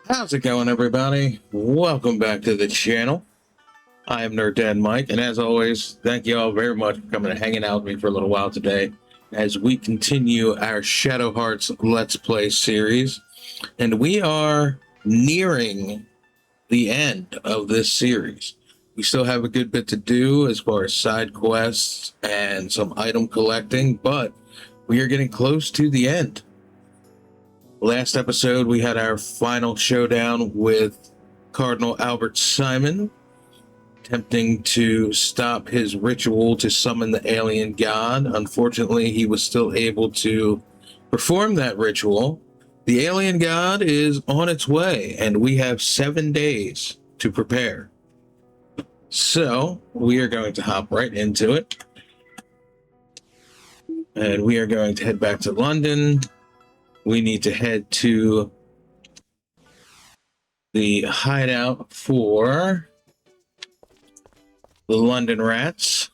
How's it going, everybody? Welcome back to the channel. I am Nerd Dad Mike, and as always, thank you all very much for coming and hanging out with me for a little while today as we continue our Shadow Hearts Let's Play series. And we are nearing the end of this series. We still have a good bit to do as far as side quests and some item collecting, but we are getting close to the end. Last episode, we had our final showdown with Cardinal Albert Simon, attempting to stop his ritual to summon the alien god. Unfortunately, he was still able to perform that ritual. The alien god is on its way, and we have 7 days to prepare. So, we are going to hop right into it. And we are going to head back to London. We need to head to the hideout for the London Rats.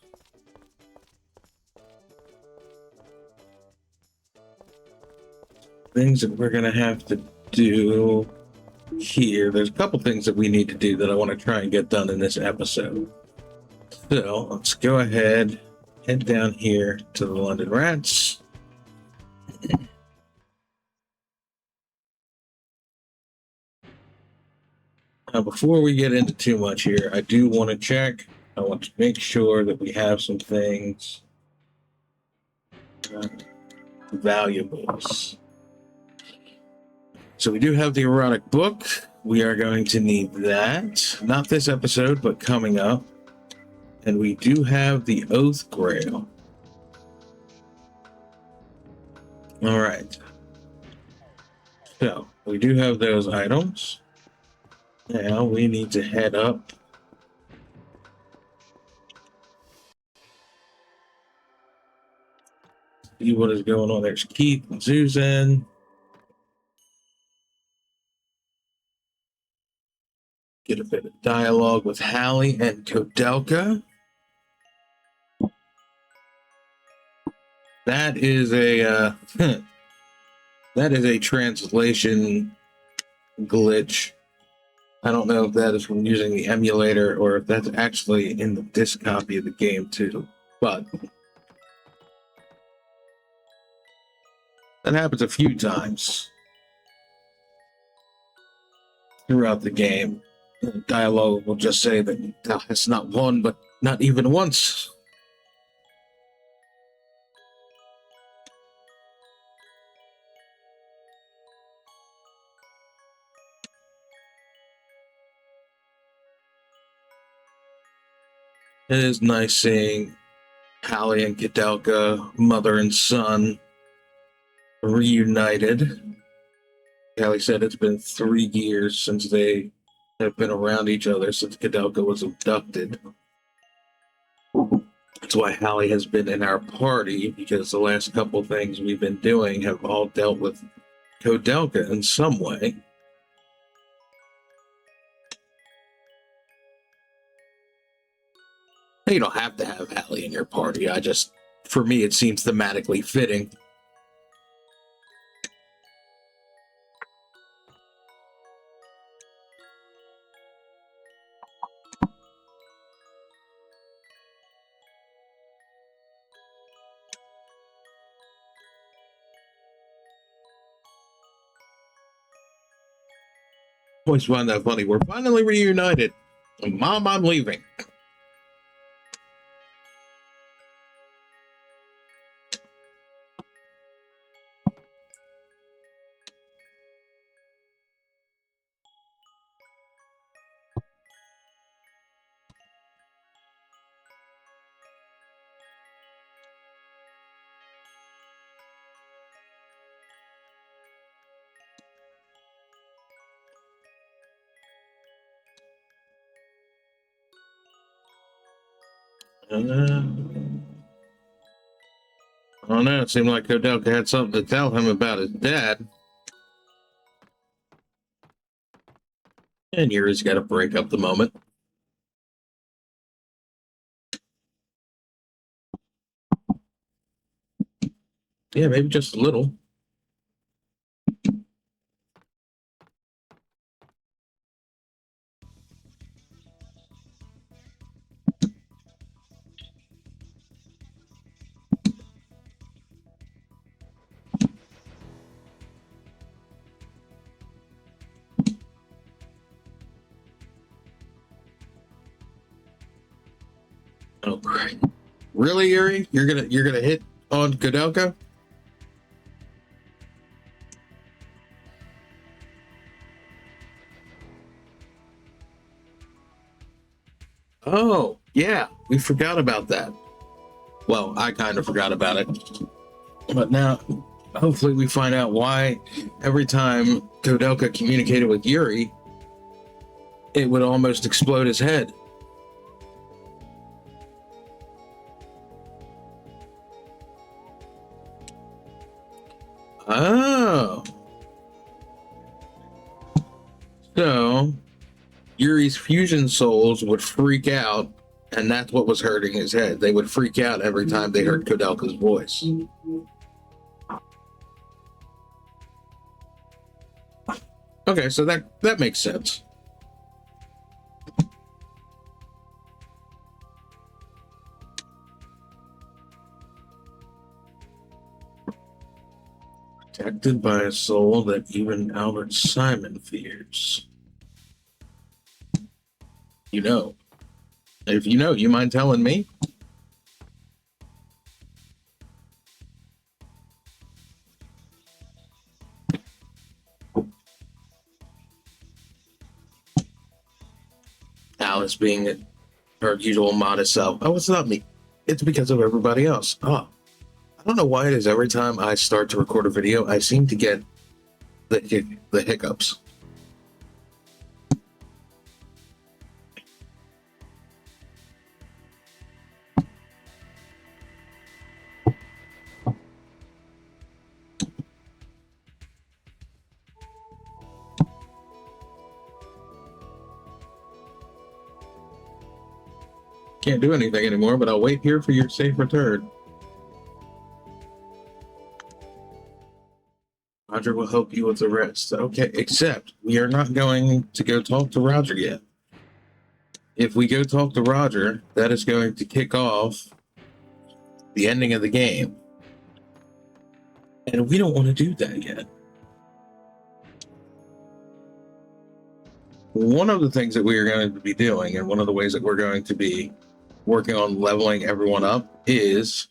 Things that we're going to have to do here. There's a couple things that we need to do that I want to try and get done in this episode. So let's go ahead, head down here to the London Rats. Now, before we get into too much here, I do want to check. I want to make sure that we have some things. Valuables. So we do have the erotic book. We are going to need that. Not this episode, but coming up. And we do have the Oath Grail. All right. So we do have those items. Now we need to head up. See what is going on. There's Keith and Susan. Get a bit of dialogue with Hallie and Kodelka. That is a that is a translation glitch. I don't know if that is from using the emulator or if that's actually in the disc copy of the game too. But that happens a few times throughout the game. Dialogue will just say that thou hast not won, but not even once. It is nice seeing Hallie and Kodelka, mother and son, reunited. Hallie said it's been 3 years since they have been around each other since Kodelka was abducted. That's why Hallie has been in our party, because the last couple things we've been doing have all dealt with Kodelka in some way. You don't have to have Hallie in your party. For me, it seems thematically fitting. Always find that funny. We're finally reunited. Mom, I'm leaving. I don't know. It seemed like Kodelka had something to tell him about his dad. And Yuri's got to break up the moment. Yeah, maybe just a little. Oh, great. Really, Yuri? You're gonna hit on Kudelka? Oh, yeah, we forgot about that. Well, I kind of forgot about it. But now, hopefully we find out why every time Kudelka communicated with Yuri, it would almost explode his head. Oh. So, Yuri's fusion souls would freak out, and that's what was hurting his head. They would freak out every time they heard Kudelka's voice. Okay, so that makes sense. Protected by a soul that even Albert Simon fears. You know. If you know, you mind telling me? Alice being her usual modest self. Oh, it's not me. It's because of everybody else. Oh, I don't know why it is every time I start to record a video, I seem to get the hiccups. Can't do anything anymore, but I'll wait here for your safe return. Roger will help you with the rest. Okay, except we are not going to go talk to Roger yet. If we go talk to Roger, that is going to kick off the ending of the game. And we don't want to do that yet. One of the things that we are going to be doing, and one of the ways that we're going to be working on leveling everyone up, is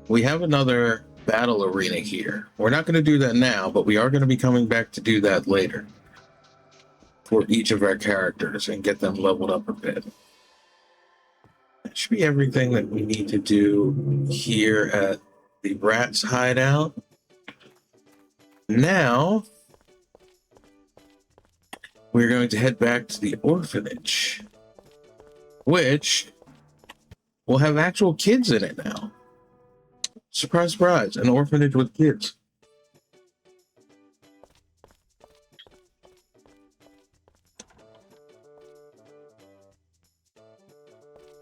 we have another battle arena here. We're not going to do that now, but we are going to be coming back to do that later for each of our characters and get them leveled up a bit. That should be everything that we need to do here at the Rat's hideout. Now, we're going to head back to the orphanage, which will have actual kids in it now. Surprise, surprise, an orphanage with kids.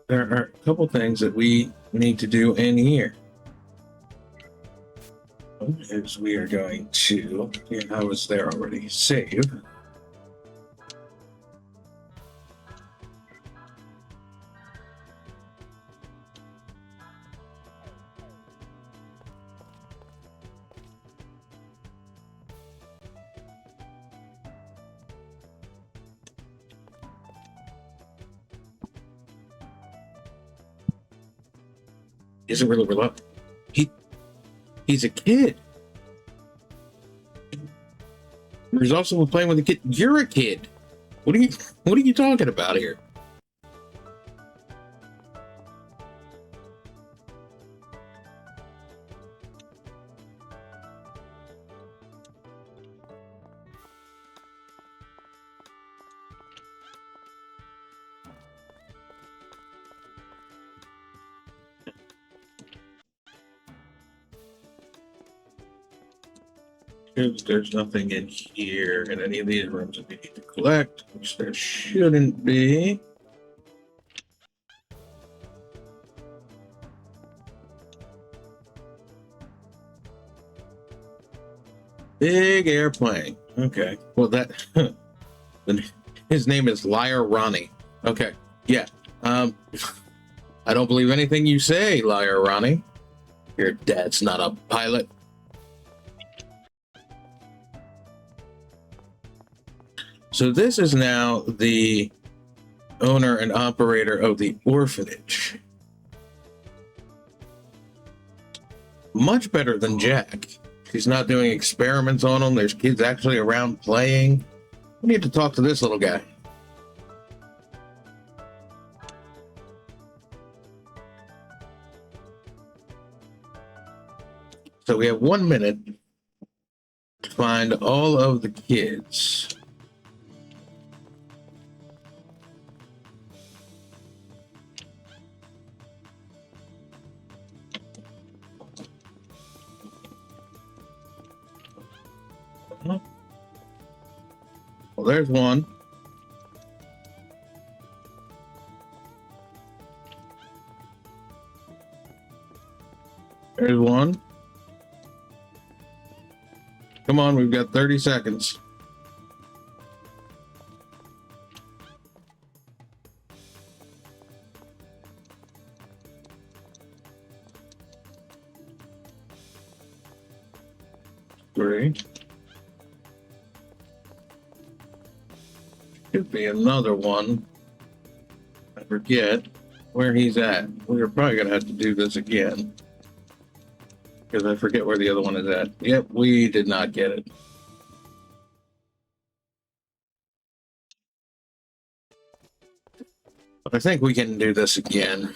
There are a couple things that we need to do in here. Is we are going to, yeah, I was there already, save. Isn't really reluctant. He's a kid. He's also playing with a kid. You're a kid. What are you talking about here? There's nothing in here in any of these rooms that we need to collect, which there shouldn't be. Big airplane. Okay. Well, that his name is Liar Ronnie. Okay. Yeah. I don't believe anything you say, Liar Ronnie. Your dad's not a pilot. So this is now the owner and operator of the orphanage. much better than Jack. She's not doing experiments on them. There's kids actually around playing. We need to talk to this little guy. So we have 1 minute to find all of the kids. Well, there's one. There's one. Come on, we've got 30 seconds. Three. Could be another one. I forget where he's at. We're probably going to have to do this again, because I forget where the other one is at. Yep, we did not get it. But I think we can do this again.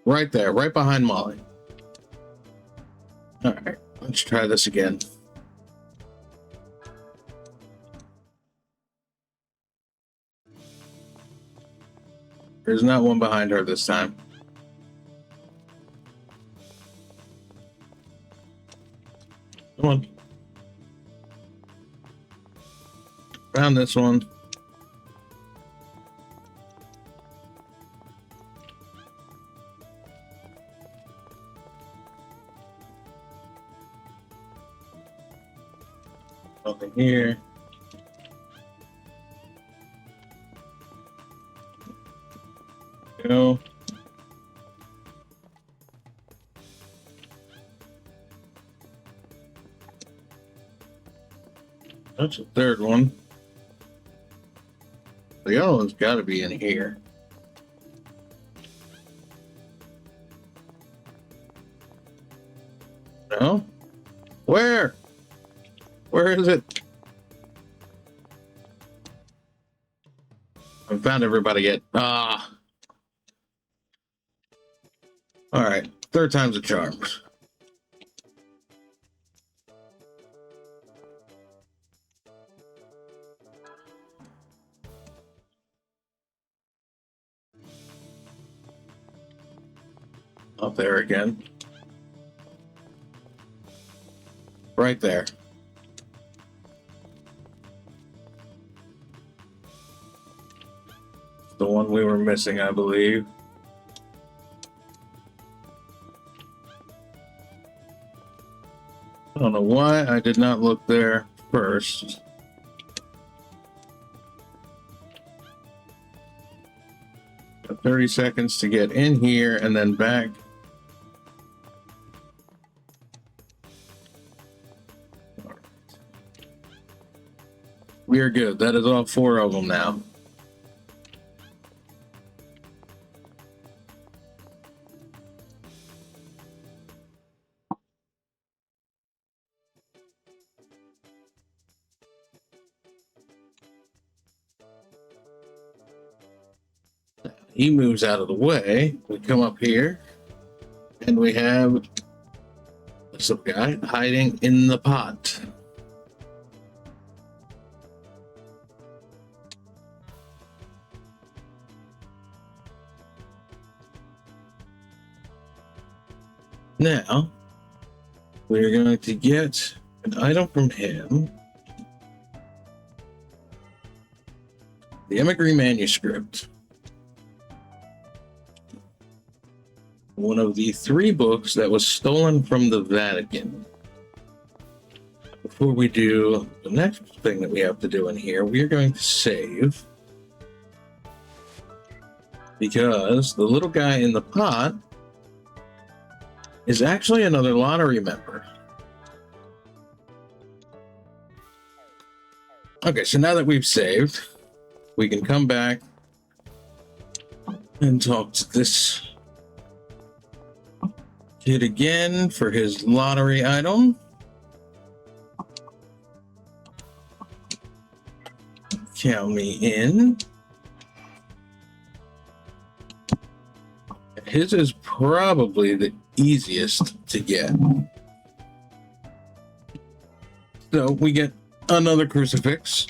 Right there, right behind Molly. All right, let's try this again. There's not one behind her this time. Come on. Found this one. Nothing here. Go. That's the third one. The other one's got to be in here. No? Where? Where is it? I found everybody yet. Ah. All right. Third time's a charm. Up there again. Right there. The one we were missing, I believe. I don't know why I did not look there first. Got 30 seconds to get in here and then back. We are good. That is all 4 of them now. He moves out of the way. We come up here, and we have this little guy hiding in the pot. Now, we're going to get an item from him. The Emigre manuscript. One of the 3 books that was stolen from the Vatican. Before we do the next thing that we have to do in here, we are going to save. Because the little guy in the pot is actually another lottery member. Okay, so now that we've saved, we can come back And talk to this kid again for his lottery item. Count me in. His is probably the easiest to get. So we get another crucifix.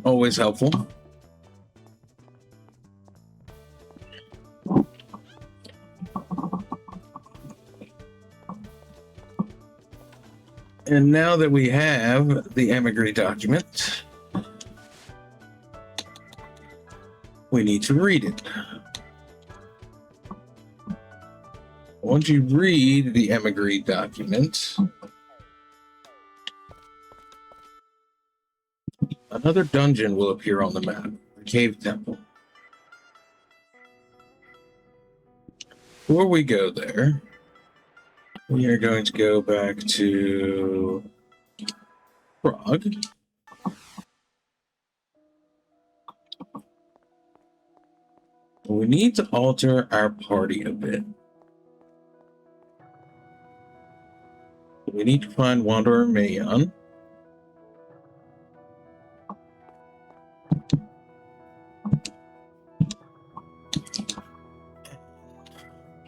Always helpful. And now that we have the emigre document, we need to read it. Once you read the emigre document, another dungeon will appear on the map, the cave temple. Before we go there, we are going to go back to Prague. We need to alter our party a bit. We need to find Wanderer Mayon.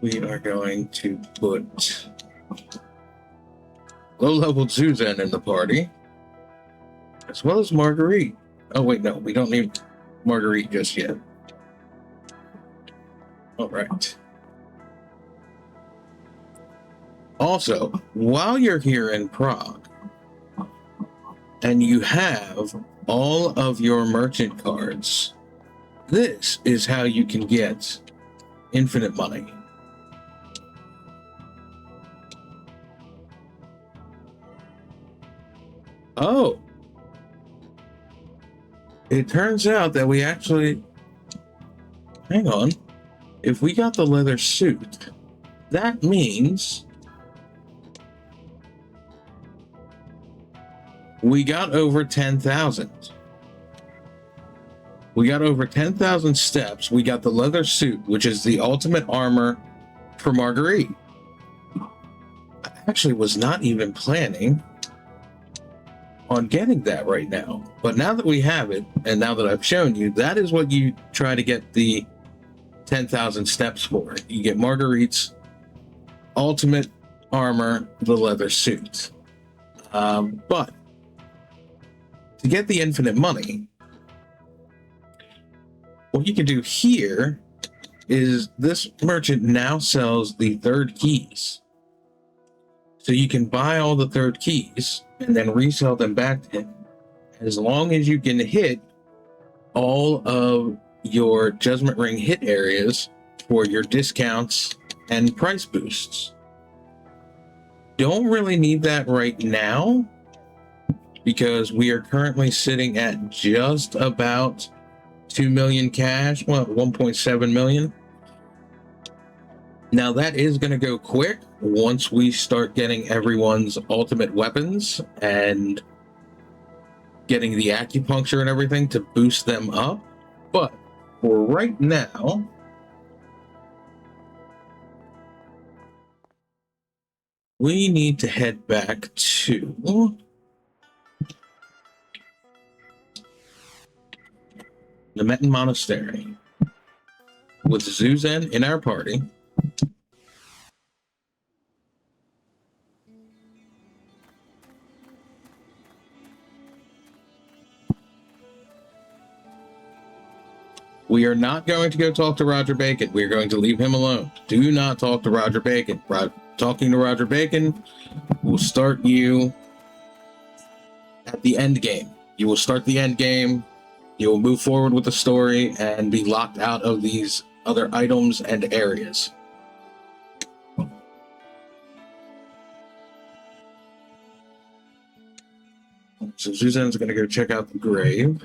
We are going to put low-level Suzanne in the party, as well as Marguerite. Oh, wait, no, we don't need Marguerite just yet. All right. Also, while you're here in Prague, and you have all of your merchant cards, this is how you can get infinite money. Oh, it turns out that we actually, hang on, if we got the leather suit, that means we got over 10,000. We got over 10,000 steps. We got the leather suit, which is the ultimate armor for Marguerite. I actually was not even planning on getting that right now, but now that we have it, and now that I've shown you, that is what you try to get the 10,000 steps for. You get Marguerite's ultimate armor, the leather suit. But to get the infinite money, what you can do here is this merchant now sells the third keys. So you can buy all the third keys and then resell them back to him, as long as you can hit all of your Judgment Ring hit areas for your discounts and price boosts. Don't really need that right now, because we are currently sitting at just about 2 million cash, well, 1.7 million. Now that is going to go quick once we start getting everyone's ultimate weapons and getting the acupuncture and everything to boost them up. But for right now, we need to head back to the Metin Monastery with Zuzan in our party. We are not going to go talk to Roger Bacon. We are going to leave him alone. Do not talk to Roger Bacon. Talking to Roger Bacon will start you at the end game. You will start the end game. You will move forward with the story and be locked out of these other items and areas. So Suzanne's going to go check out the grave.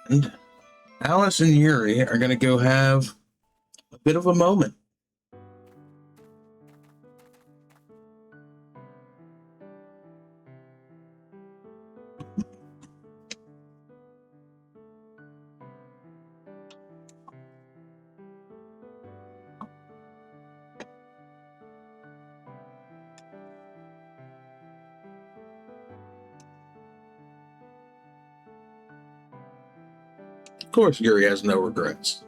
And Alice and Yuri are going to go have a bit of a moment. course, Yuri has no regrets.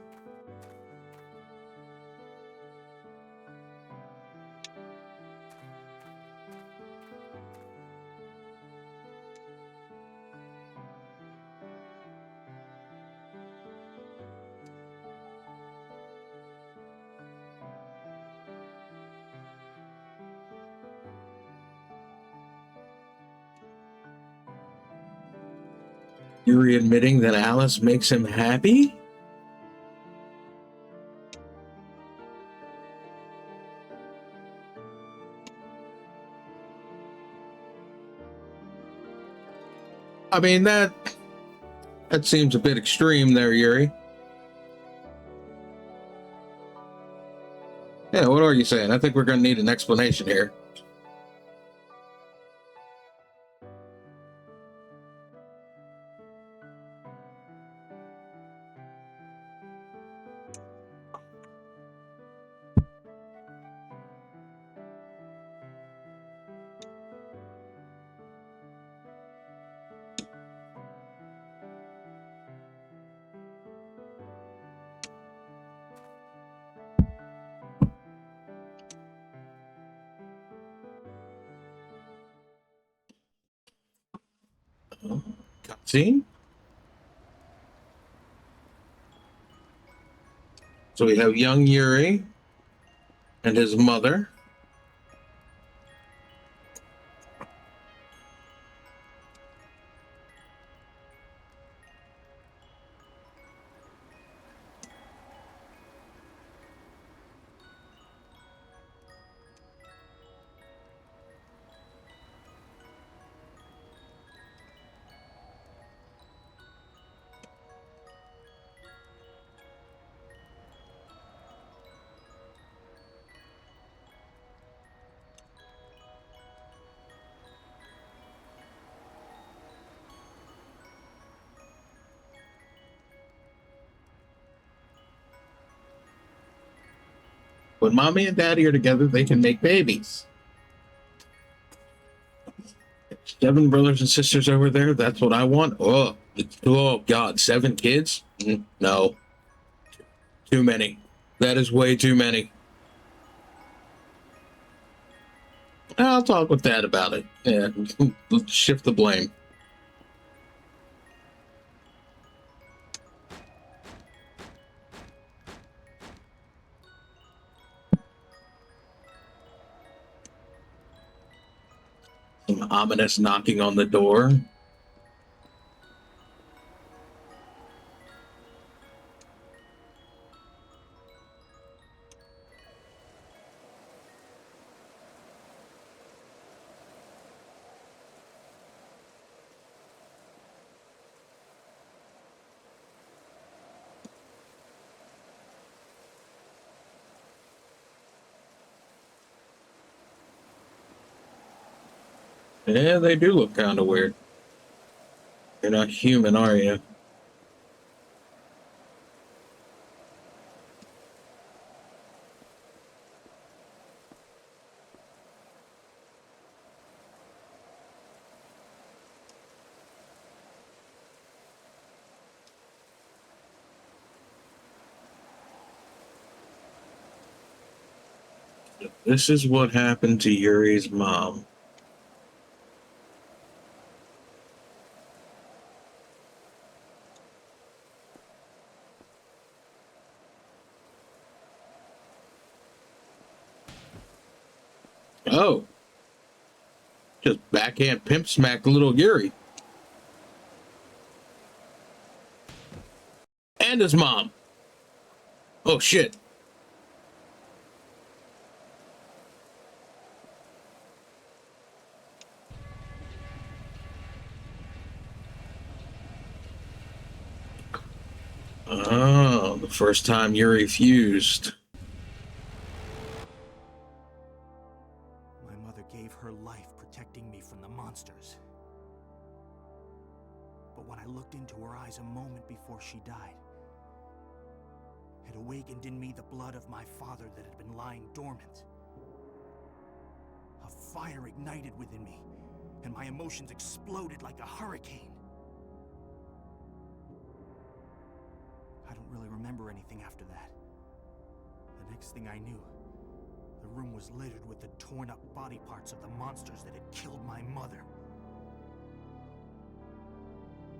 Yuri admitting that Alice makes him happy? I mean, that seems a bit extreme there, Yuri. Yeah, what are you saying? I think we're going to need an explanation here. Cutscene? So we have young Yuri and his mother. When mommy and daddy are together, they can make babies. 7 brothers and sisters over there. That's what I want. Oh God, 7 kids? No, too many. That is way too many. I'll talk with Dad about it. Yeah, let's shift the blame. Some ominous knocking on the door. Yeah, they do look kind of weird. You're not human, are you? This is what happened to Yuri's mom. Oh, just backhand pimp smack little Yuri. And his mom. Oh, shit. Oh, the first time Yuri fused. My mother gave her life protecting me from the monsters. But when I looked into her eyes a moment before she died, it awakened in me the blood of my father that had been lying dormant. A fire ignited within me, and my emotions exploded like a hurricane. really remember anything after that. The next thing I knew, the room was littered with the torn up body parts of the monsters that had killed my mother.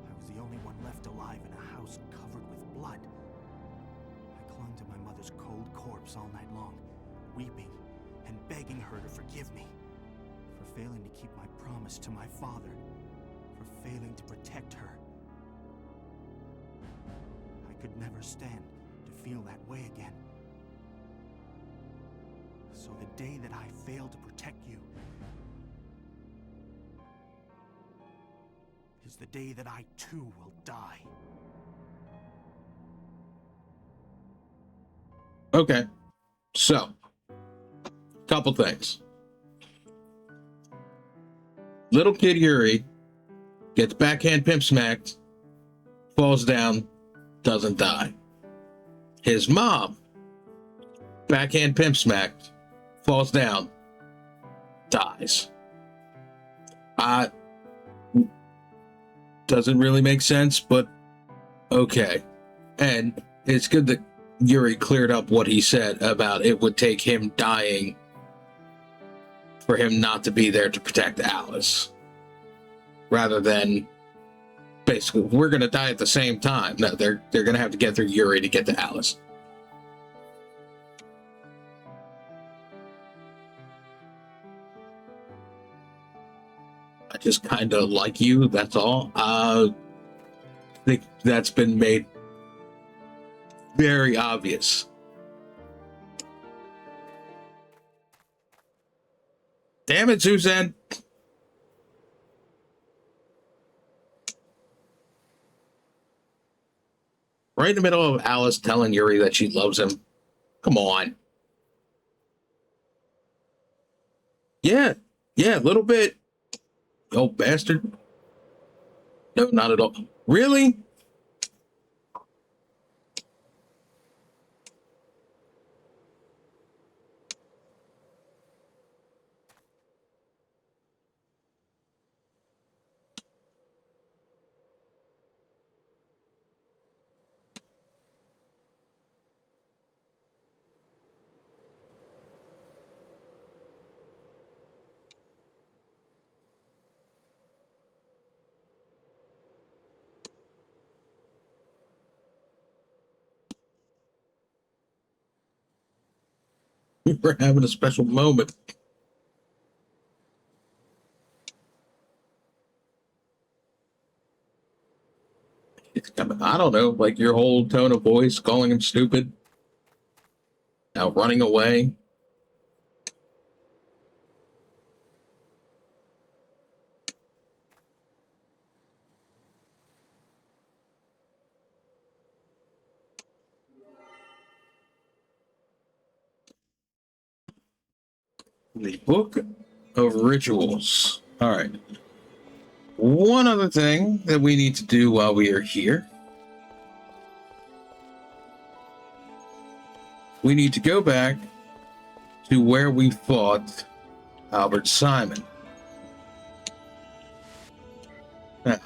I was the only one left alive in a house covered with blood. I clung to my mother's cold corpse all night long, weeping and begging her to forgive me for failing to keep my promise to my father, for failing to protect her. I could never stand to feel that way again. So the day that I fail to protect you is the day that I too will die. Okay. So, couple things. Little kid Yuri gets backhand pimp smacked, falls down, doesn't die. His mom, backhand pimp smacked, falls down, dies. Doesn't really make sense, but okay. And it's good that Yuri cleared up what he said about it would take him dying for him not to be there to protect Alice. Rather than basically, we're going to die at the same time. No, they're going to have to get through Yuri to get to Alice. I just kind of like you, that's all. I think that's been made very obvious. Damn it, Suzanne. Right in the middle of Alice telling Yuri that she loves him. Come on. Yeah, a little bit. Oh, bastard. No, not at all. Really? We're having a special moment. I don't know, like your whole tone of voice, calling him stupid, now running away. The Book of Rituals. All right. One other thing that we need to do while we are here. We need to go back to where we fought Albert Simon. Now,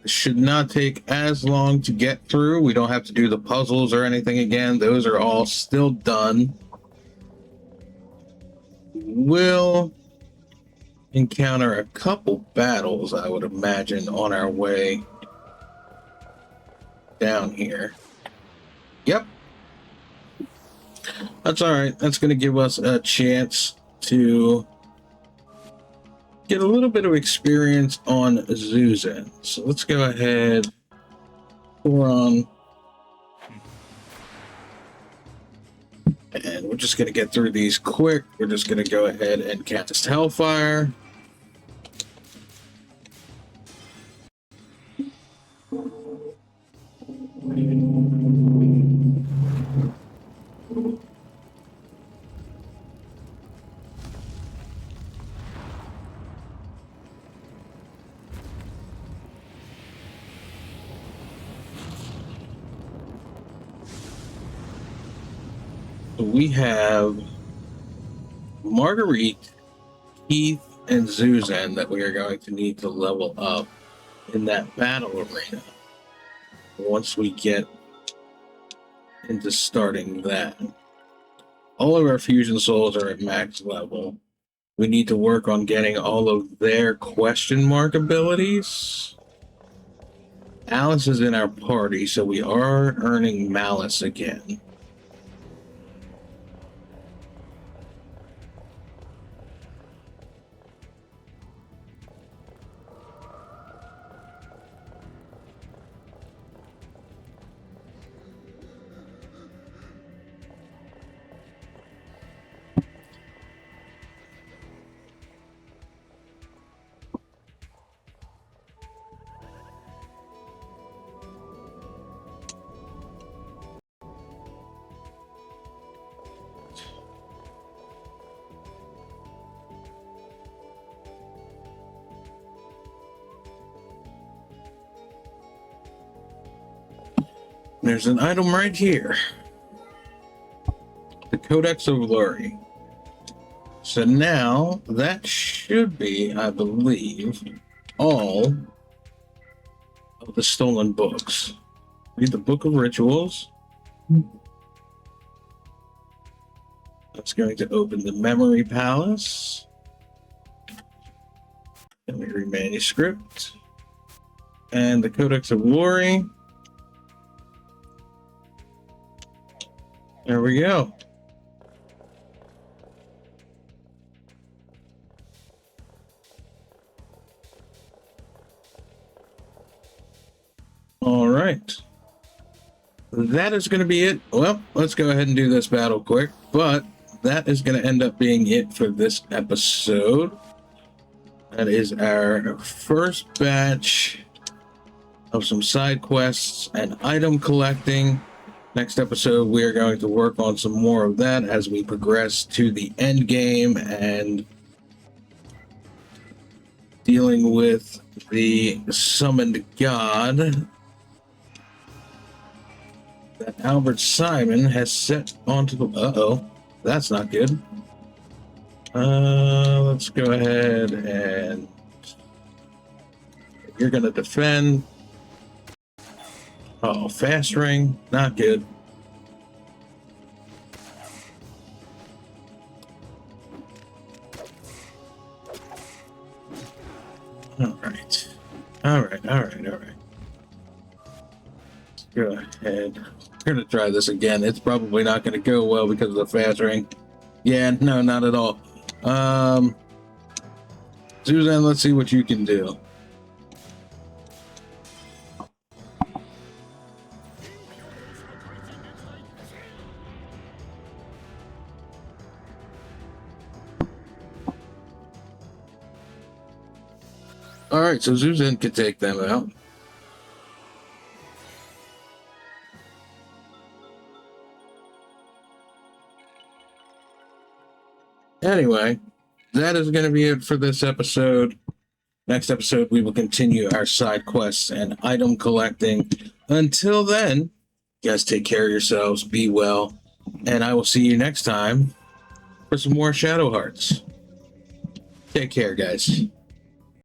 it should not take as long to get through. We don't have to do the puzzles or anything again. Those are all still done. We'll encounter a couple battles, I would imagine, on our way down here. Yep. That's all right. That's going to give us a chance to get a little bit of experience on Zuzan. So let's go ahead. Boron. And we're just going to get through these quick. We're just going to go ahead and cast Hellfire. We have Marguerite, Keith, and Zuzan that we are going to need to level up in that battle arena once we get into starting that. All of our fusion souls are at max level. We need to work on getting all of their question mark abilities. Alice is in our party, so we are earning malice again. There's an item right here. The Codex of Luri. So now that should be, I believe, all of the stolen books. Read the Book of Rituals. That's going to open the Memory Palace. Let me read manuscript. And the Codex of Luri. There we go. All right. That is going to be it. Well, let's go ahead and do this battle quick. But that is going to end up being it for this episode. That is our first batch of some side quests and item collecting. Next episode, we are going to work on some more of that as we progress to the end game and dealing with the summoned god that Albert Simon has set onto the... Uh-oh, that's not good. Let's go ahead and... You're going to defend. Oh, fast ring, not good. All right. Let's go ahead. We're going to try this again. It's probably not going to go well because of the fast ring. Yeah, no, not at all. Suzanne, let's see what you can do. All right, so Suzanne can take them out. Anyway, that is going to be it for this episode. Next episode, we will continue our side quests and item collecting. Until then, you guys take care of yourselves, be well, and I will see you next time for some more Shadow Hearts. Take care, guys.